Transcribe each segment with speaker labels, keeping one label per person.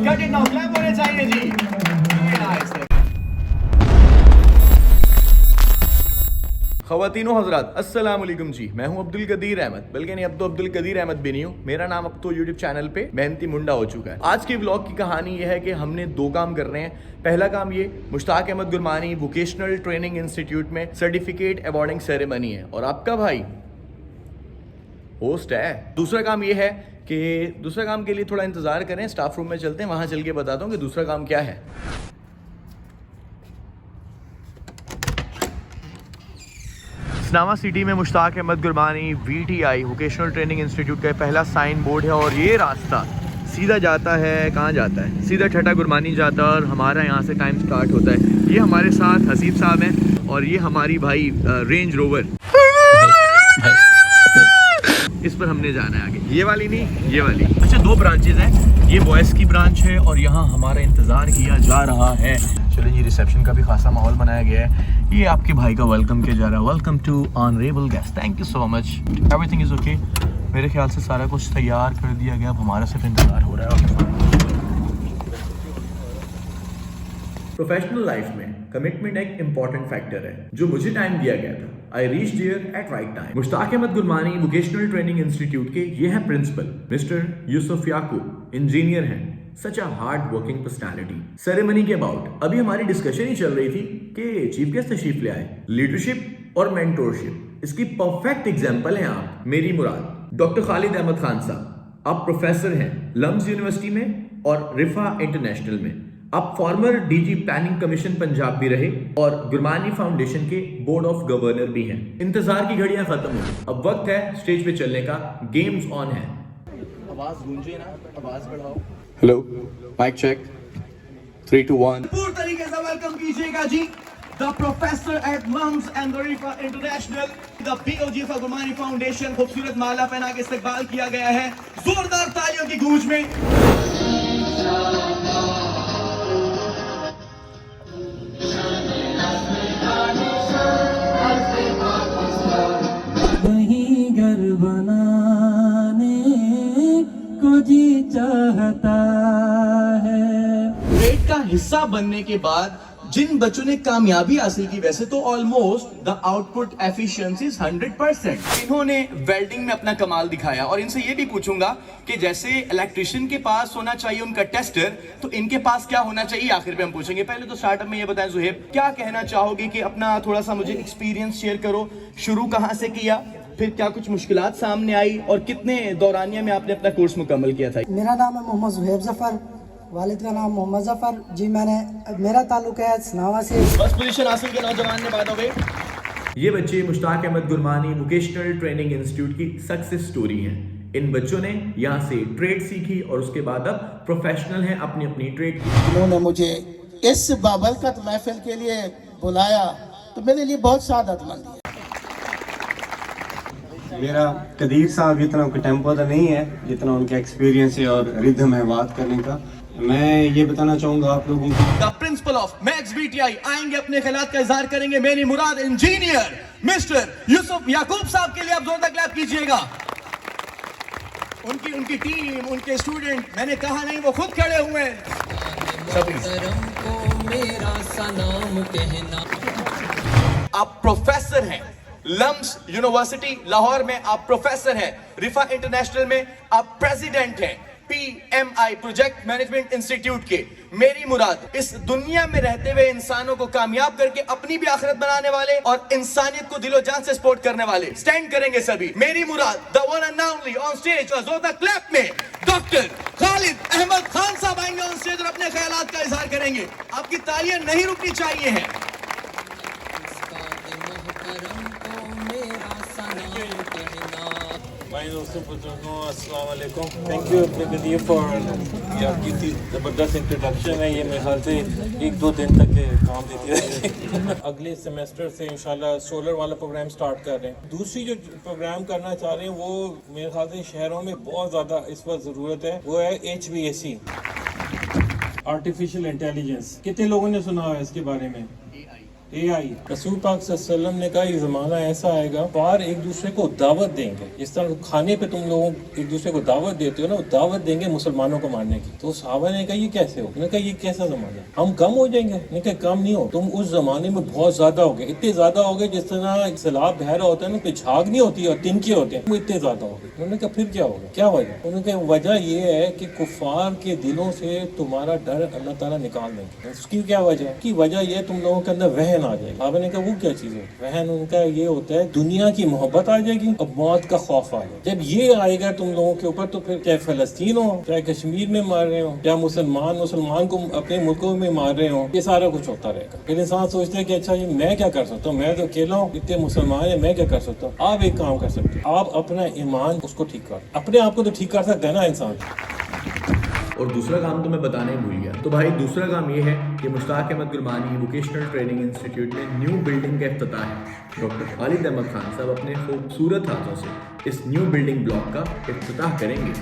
Speaker 1: Cut it now, clap होने चाहिए जी। Nice. ख़वातीनो हज़रात अस्सलाम वालेकुम जी, मैं हूं अब्दुल कदीर अहमद, बल्कि नहीं अब तो अब्दुल कदीर अहमद भी नहीं हूं, मेरा नाम अब तो यूट्यूब चैनल पे मेहनती मुंडा हो चुका है। आज के व्लॉग की कहानी यह है कि हमने दो काम कर रहे हैं। पहला काम ये Mushtaq Ahmed Gurmani vocational training institute में सर्टिफिकेट अवार्डिंग सेरेमनी है और आपका भाई होस्ट है। दूसरा काम ये है कि दूसरा काम के लिए थोड़ा इंतज़ार करें, स्टाफ रूम में चलते हैं, वहाँ चल के बताता हूँ कि दूसरा काम क्या है। इस्लामा सिटी में Mushtaq Ahmed Gurmani VTI vocational training institute का पहला साइन बोर्ड है और ये रास्ता सीधा जाता है, कहाँ जाता है, सीधा ठट्टा गुरमानी जाता है और हमारा यहाँ से टाइम स्टार्ट होता है। ये हमारे साथ हसीब साहब हैं और ये हमारी भाई रेंज रोवर, इस पर हमने जाना है आगे। ये वाली नहीं, ये वाली। अच्छा, दो ब्रांचेज हैं, ये बॉयज़ की ब्रांच है और यहाँ हमारा इंतज़ार किया जा रहा है। चलिए जी, रिसेप्शन का भी खासा माहौल बनाया गया है। ये आपके भाई का वेलकम किया जा रहा है। Welcome to honourable guest, thank you so much, everything is okay. मेरे ख्याल से सारा कुछ तैयार कर दिया गया, अब हमारा सिर्फ इंतज़ार हो रहा है। प्रोफेशनल लाइफ में कमिटमेंट एक इंपॉर्टेंट फैक्टर है जो मुझे टाइम दिया गया था। I reached here at right time. Mushtaq Ahmed Gurmani vocational training institute के ये हैं principal mister Yusuf Yakub, engineer हैं, such a hard working personality. Ceremony के अबाउट अभी हमारी डिस्कशन ही चल रही थी कि चीफ गेस्ट तशरीफ ले आए। लीडरशिप और मेंटोरशिप इसकी परफेक्ट एग्जांपल हैं आप। मेरी मुराद डॉक्टर खालिद अहमद खान साहब, आप प्रोफेसर हैं लम्स यूनिवर्सिटी में और रिफा इंटरनेशनल में। आप farmer DG planning commission Punjab भी रहे और गुरमानी फाउंडेशन के बोर्ड ऑफ गवर्नर भी हैं। इंतजार की घड़ियां खत्म हो, अब वक्त है स्टेज पे चलने का। गेम्स ऑन है। आवाज गूंजे ना, आवाज बढ़ाओ।
Speaker 2: Hello, mike check, 3 2 1।
Speaker 1: पूर्ण तरीके से वेलकम कीजिएगा जी the professor at LUMS and the Riphah international, the BOG for Gurmani foundation. खूबसूरत माला पहना के इस्तकबाल किया गया है जोरदार तालियों की गूंज में।
Speaker 3: जी चाहता है।
Speaker 1: ग्रेड का हिस्सा बनने के बाद जिन बच्चों ने कामयाबी हासिल की, वैसे तो ऑलमोस्ट द आउटपुट एफिशिएंसी 100%। इन्होंने वेल्डिंग में अपना कमाल दिखाया और इनसे ये भी पूछूंगा कि जैसे इलेक्ट्रिशियन के पास होना चाहिए उनका टेस्टर, तो इनके पास क्या होना चाहिए, आखिर पे हम पूछेंगे। पहले तो स्टार्टअप में ये बताएं जुहेब, क्या कहना चाहोगे कि अपना थोड़ा सा मुझे एक्सपीरियंस शेयर करो। शुरू कहाँ से किया, फिर क्या कुछ मुश्किलात सामने आई और कितने दौरानिया में आपने अपना कोर्स मुकम्मल किया था?
Speaker 3: मेरा नाम है मोहम्मद जुहेब जफर, वालिद का नाम मोहम्मद जफर जी। मेरा ताल्लुक है इस्लामा से।
Speaker 1: फर्स्ट पोजीशन हासिल किया नौजवान ने, बाय द वे। ये बच्चे Mushtaq Ahmed Gurmani vocational training institute की सक्सेस स्टोरी हैं। इन बच्चों ने यहाँ से ट्रेड सीखी और उसके बाद अब प्रोफेशनल हैं अपनी अपनी ट्रेड की।
Speaker 4: उन्होंने मुझे इस बाबरकत महफिल के लिए बुलाया तो मेरे लिए बहुत सादतमंद है।
Speaker 5: मेरा कदीर साहब इतना टेम्पो तो नहीं है जितना उनका एक्सपीरियंस है और रिदम है बात करने का। मैं ये बताना चाहूँगा आप लोगों को,
Speaker 1: the principle of max VTI आएंगे, अपने ख्यालात का इजहार करेंगे। मेरी मुराद इंजीनियर मिस्टर यूसुफ याकूब साहब के लिए आप जोरदार क्लैप कीजिएगा। उनकी टीम, उनके स्टूडेंट, मैंने कहा नहीं, वो खुद खड़े हुए हैं। आप प्रोफेसर हैं लम्स यूनिवर्सिटी लाहौर में, आप प्रोफेसर हैं रिफा इंटरनेशनल में, आप प्रेसिडेंट हैं PMI प्रोजेक्ट मैनेजमेंट इंस्टीट्यूट के। मेरी मुराद इस दुनिया में रहते हुए इंसानों को कामयाब करके अपनी भी आखिरत बनाने वाले और इंसानियत को दिलो जान से सपोर्ट करने वाले। स्टैंड करेंगे सभी। मेरी Murad the one and only on stage और जोरदार क्लैप में डॉक्टर खालिद अहमद खान साहब आएंगे ऑन स्टेज और अपने ख्यालात का इजहार करेंगे। आपकी तालियां नहीं रुकनी चाहिए हैं।
Speaker 6: भाई दोस्तों, अस्सलाम वालेकुम। Thank you Abdul Qadeer for आपकी ज़बरदस्त इंट्रोडक्शन है। ये मेरे ख्याल से 1-2 दिन तक काम देती है। अगले सेमेस्टर से इंशाल्लाह सोलर वाला प्रोग्राम स्टार्ट कर रहे हैं। दूसरी जो प्रोग्राम करना चाह रहे हैं वो मेरे ख्याल से शहरों में बहुत ज़्यादा इस वक्त ज़रूरत है, वो है HVAC, आर्टिफिशियल इंटेलिजेंस। कितने लोगों ने सुना है इसके बारे में? AI। रसूल पाक सल्लल्लाहु अलैहि वसल्लम ने कहा ये ज़माना ऐसा आएगा, पार एक दूसरे को दावत देंगे, जिस तरह खाने पे तुम लोग एक दूसरे को दावत देते हो ना, वो दावत देंगे मुसलमानों को मारने की। तो सहाबा ने कहा ये कैसे हो? उन्होंने कहा ये कैसा ज़माना, हम कम हो जाएंगे? नहीं कहा कम नहीं हो, तुम उस ज़माने में बहुत ज़्यादा हो गए, इतने ज़्यादा हो गए जिस तरह एक सैलाब बह रहा होता है ना, पे झाग नहीं होती और तिनके होते हैं, वो इतने ज़्यादा हो गए। उन्होंने कहा फिर क्या होगा, क्या वजह? उन्होंने कहा वजह ये है कि कुफार के दिलों से तुम्हारा डर अल्लाह ताला निकाल देंगे। उसकी क्या वजह है? की वजह ये तुम लोगों के अंदर वहन आ जाएगा। आपने कहा वो क्या चीज़ है? वहन उनका ये होता है दुनिया की मोहब्बत आ जाएगी और मौत का खौफ आ जाएगा। जब ये आएगा तुम लोगों के ऊपर, तो फिर चाहे फलस्तीन हो, चाहे कश्मीर में मार रहे हो, चाहे मुसलमान को अपने मुल्कों में मार रहे हो, ये सारा कुछ होता रहेगा। फिर इंसान सोचते है कि अच्छा ये मैं क्या कर सकता हूँ, मैं तो अकेला हूँ, इतने मुसलमान है, मैं क्या कर सकता हूँ? आप एक काम कर सकते हो, आप अपना ईमान उसको ठीक कर, अपने आप को तो ठीक कर सकते हैं ना इंसान।
Speaker 1: और दूसरा काम तो मैं बताने ही भूल गया। तो भाई दूसरा काम ये है कि Mushtaq Ahmed Gulmani vocational training institute में न्यू बिल्डिंग का इफ्तिताह है। डॉक्टर खालिद अहमद खान साहब अपने खूबसूरत हाथों से इस न्यू बिल्डिंग ब्लॉक का इफ्तिताह करेंगे।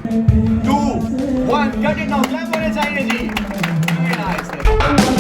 Speaker 7: 2, 1, कट इट नाउ, क्लैप होने चाहिए जी। Very nice.